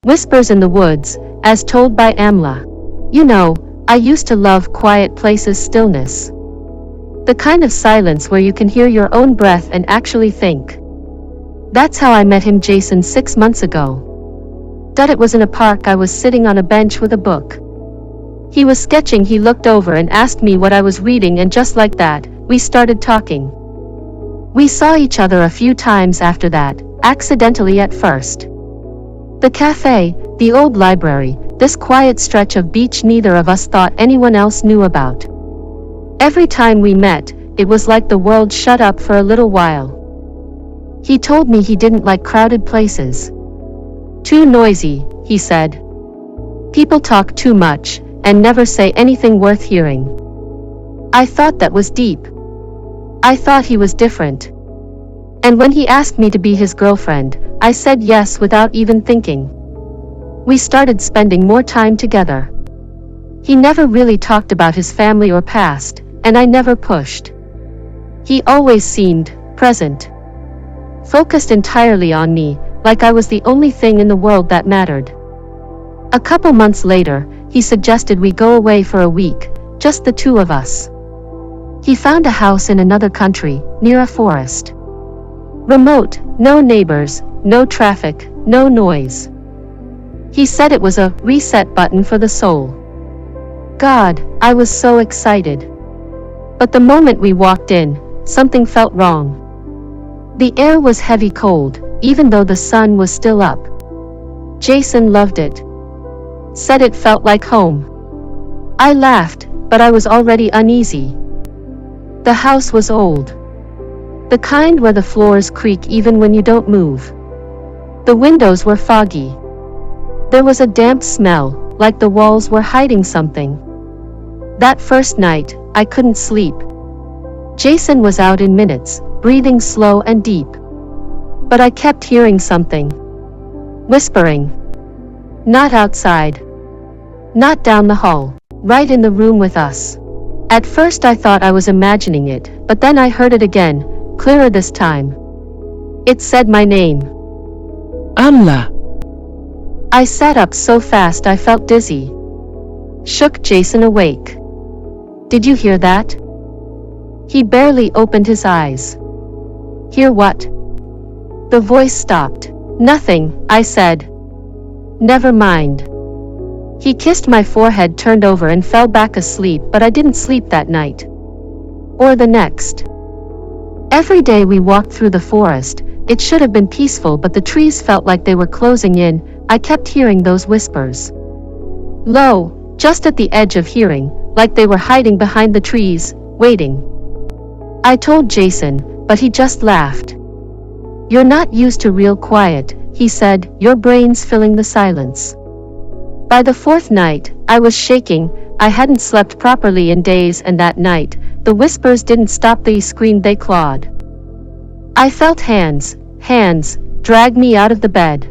Whispers in the Woods, as told by Amla. You know, I used to love quiet places' stillness. The kind of silence where you can hear your own breath and actually think. That's how I met him, Jason, 6 months ago. It was in a park. I was sitting on a bench with a book. He was sketching. He looked over and asked me what I was reading, and just like that, we started talking. We saw each other a few times after that, accidentally at first. The cafe, the old library, this quiet stretch of beach neither of us thought anyone else knew about. Every time we met, it was like the world shut up for a little while. He told me he didn't like crowded places. Too noisy, he said. People talk too much, and never say anything worth hearing. I thought that was deep. I thought he was different. And when he asked me to be his girlfriend, I said yes without even thinking. We started spending more time together. He never really talked about his family or past, and I never pushed. He always seemed present. Focused entirely on me, like I was the only thing in the world that mattered. A couple months later, he suggested we go away for a week, just the two of us. He found a house in another country, near a forest. Remote, no neighbors, no traffic, no noise. He said it was a reset button for the soul. God, I was so excited. But the moment we walked in, something felt wrong. The air was heavy cold, even though the sun was still up. Jason loved it. Said it felt like home. I laughed, but I was already uneasy. The house was old. The kind where the floors creak even when you don't move. The windows were foggy. There was a damp smell, like the walls were hiding something. That first night, I couldn't sleep. Jason was out in minutes, breathing slow and deep. But I kept hearing something. Whispering. Not outside. Not down the hall. Right in the room with us. At first I thought I was imagining it, but then I heard it again, clearer this time. It said my name. Amla. I sat up so fast I felt dizzy. Shook Jason awake. Did you hear that? He barely opened his eyes. Hear what? The voice stopped. Nothing, I said. Never mind. He kissed my forehead, turned over and fell back asleep, but I didn't sleep that night. Or the next. Every day we walked through the forest. It should have been peaceful, but the trees felt like they were closing in. I kept hearing those whispers. Low, just at the edge of hearing, like they were hiding behind the trees, waiting. I told Jason, but he just laughed. You're not used to real quiet, he said, your brain's filling the silence. By the fourth night, I was shaking. I hadn't slept properly in days, and that night, the whispers didn't stop. They screamed, they clawed. I felt hands drag me out of the bed.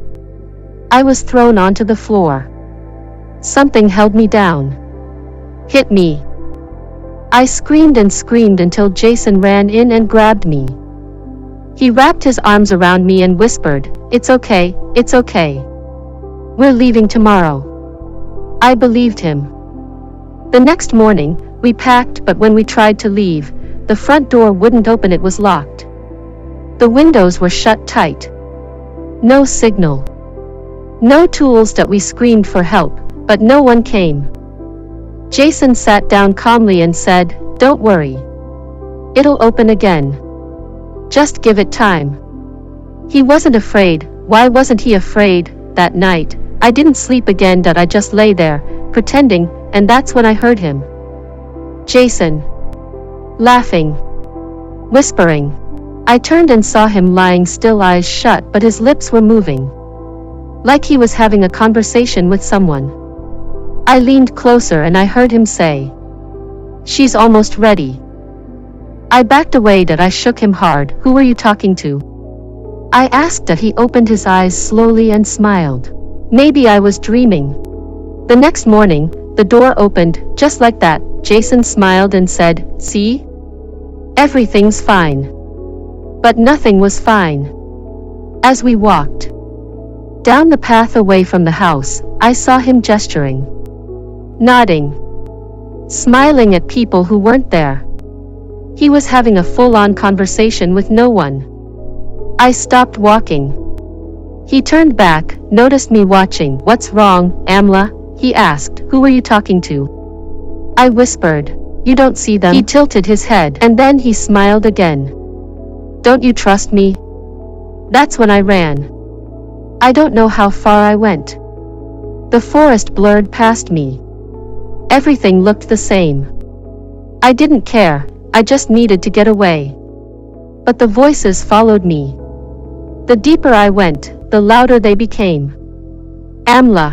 I was thrown onto the floor. Something held me down. Hit me. I screamed and screamed until Jason ran in and grabbed me. He wrapped his arms around me and whispered, it's okay, it's okay. We're leaving tomorrow. I believed him. The next morning, we packed, but when we tried to leave, the front door wouldn't open. It was locked. The windows were shut tight. No signal. No tools. That we screamed for help, but no one came. Jason sat down calmly and said, don't worry. It'll open again. Just give it time. He wasn't afraid. Why wasn't he afraid? That night, I didn't sleep again. I just lay there, pretending, and that's when I heard him. Jason. Laughing. Whispering. I turned and saw him lying still, eyes shut, but his lips were moving. Like he was having a conversation with someone. I leaned closer and I heard him say, she's almost ready. I backed away. I shook him hard. Who were you talking to? I asked. He opened his eyes slowly and smiled. Maybe I was dreaming. The next morning, the door opened, just like that. Jason smiled and said, see? Everything's fine. But nothing was fine. As we walked, Down the path away from the house, I saw him gesturing, nodding, smiling at people who weren't there. He was having a full-on conversation with no one. I stopped walking. He turned back, noticed me watching. "What's wrong, Amla?" he asked. "Who were you talking to?" I whispered, "You don't see them." He tilted his head, and then he smiled again. "Don't you trust me?" That's when I ran. I don't know how far I went. The forest blurred past me. Everything looked the same. I didn't care, I just needed to get away. But the voices followed me. The deeper I went, the louder they became. "Amla!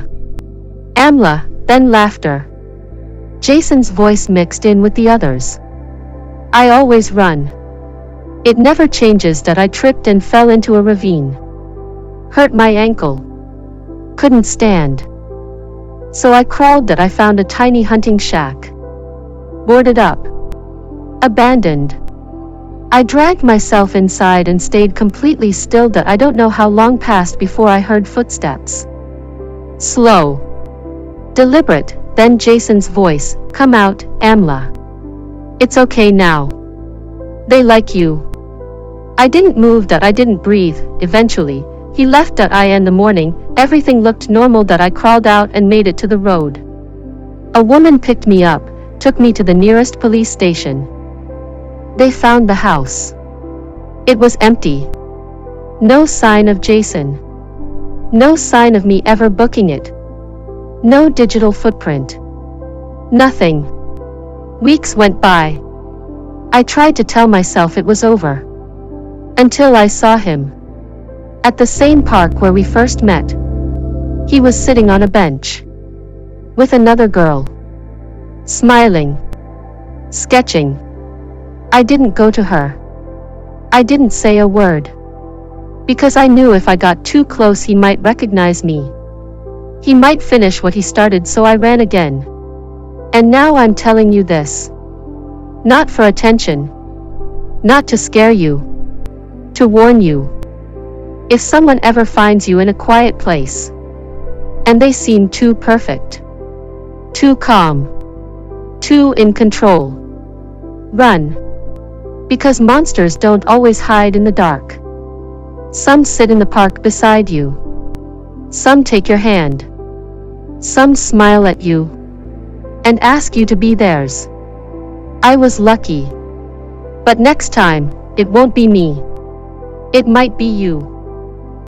Amla!" Then laughter. Jason's voice mixed in with the others. "I always run. It never changes that I tripped and fell into a ravine. Hurt my ankle. Couldn't stand. So I crawled that I found a tiny hunting shack. Boarded up. Abandoned. I dragged myself inside and stayed completely still that I don't know how long passed before I heard footsteps. Slow. Deliberate, then Jason's voice, "Come out, Amla. It's okay now. They like you." I didn't move that I didn't breathe. Eventually, he left that I in the morning, everything looked normal that I crawled out and made it to the road. A woman picked me up, took me to the nearest police station. They found the house. It was empty. No sign of Jason. No sign of me ever booking it. No digital footprint. Nothing. Weeks went by. I tried to tell myself it was over. Until I saw him. At the same park where we first met. He was sitting on a bench. With another girl. Smiling. Sketching. I didn't go to her. I didn't say a word. Because I knew if I got too close he might recognize me. He might finish what he started, so I ran again. And now I'm telling you this. Not for attention. Not to scare you. To warn you. If someone ever finds you in a quiet place, and they seem too perfect, too calm, too in control, run. Because monsters don't always hide in the dark. Some sit in the park beside you. Some take your hand. Some smile at you and ask you to be theirs. I was lucky. But next time, it won't be me. It might be you.